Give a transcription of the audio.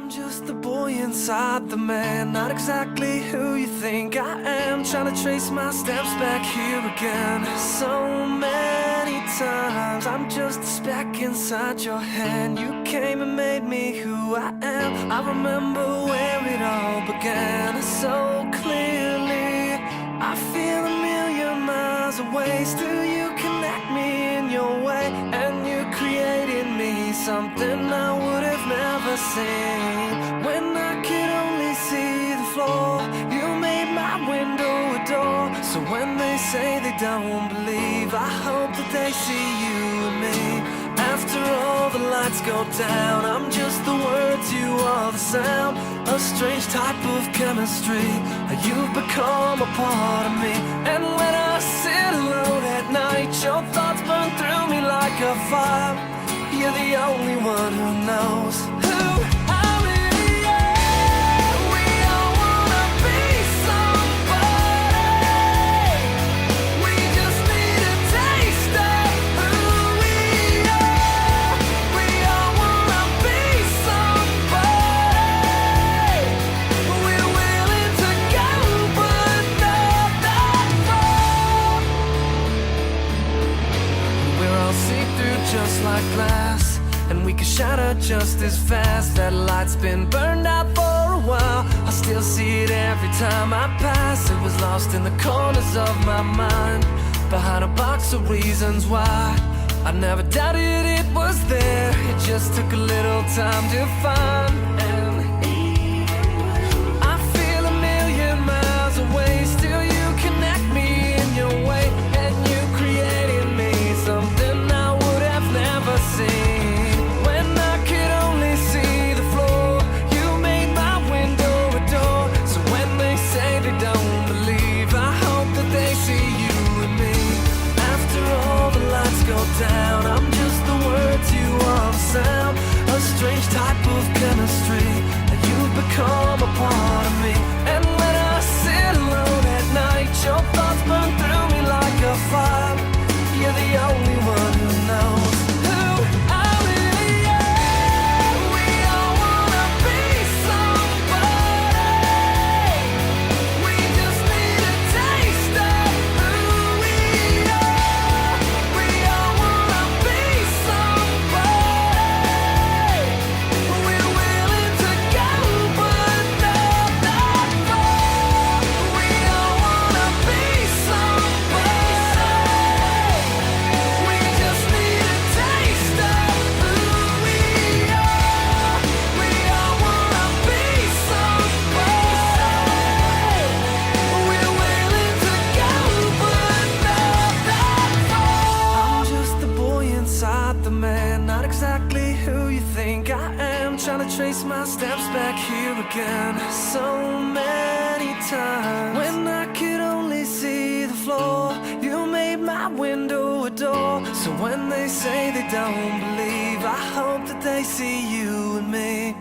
I'm just the boy inside the man, not exactly who you think I am. Trying to trace my steps back here again. So many times I'm just a speck inside your hand. You came and made me who I am. I remember where it all began so clearly. I feel a million miles away. Still you connect me in your way, and you created me something I would have never seen. When I could only see the floor, you made my window a door. So when they say they don't believe, I hope that they see you and me. After all the lights go down, I'm just the words, you are the sound. A strange type of chemistry, you've become a part of me. And when I sit alone at night, your thoughts burn through me like a fire. You're the only one who knows who I really am. We all wanna be somebody. We just need a taste of who we are. We all wanna be somebody. We're willing to go, but not that far. We're all see-through just like glass, and we can shatter just as fast. That light's been burned out for a while. I still see it every time I pass. It was lost in the corners of my mind, behind a box of reasons why. I never doubted it was there. It just took a little time to find. And I feel a million miles away. Still you connect me in your way, and you created me something I would have never seen. When I could only see the floor, you made my window a door. So when they say they don't believe, I hope that they see you and me. After all the lights go down, I'm just the words, you are the sound. A strange type of chemistry, and you've become a part of me. And when I sit alone at night, your thoughts burn through me like a fire. You're the only one who knows who I really am. We all wanna be somebody. We just need a taste of who we are. We all wanna be somebody. We're willing to go, but not that far. We all wanna be somebody. We just need a taste of who we are. We all wanna be somebody. We're willing to go, but not that far. I'm just the boy inside the man, not exactly who you think I am. Trying to trace my steps back here again so many times. When I could only see the floor, you made my window a door. So when they say they don't believe, I hope that they see you and me.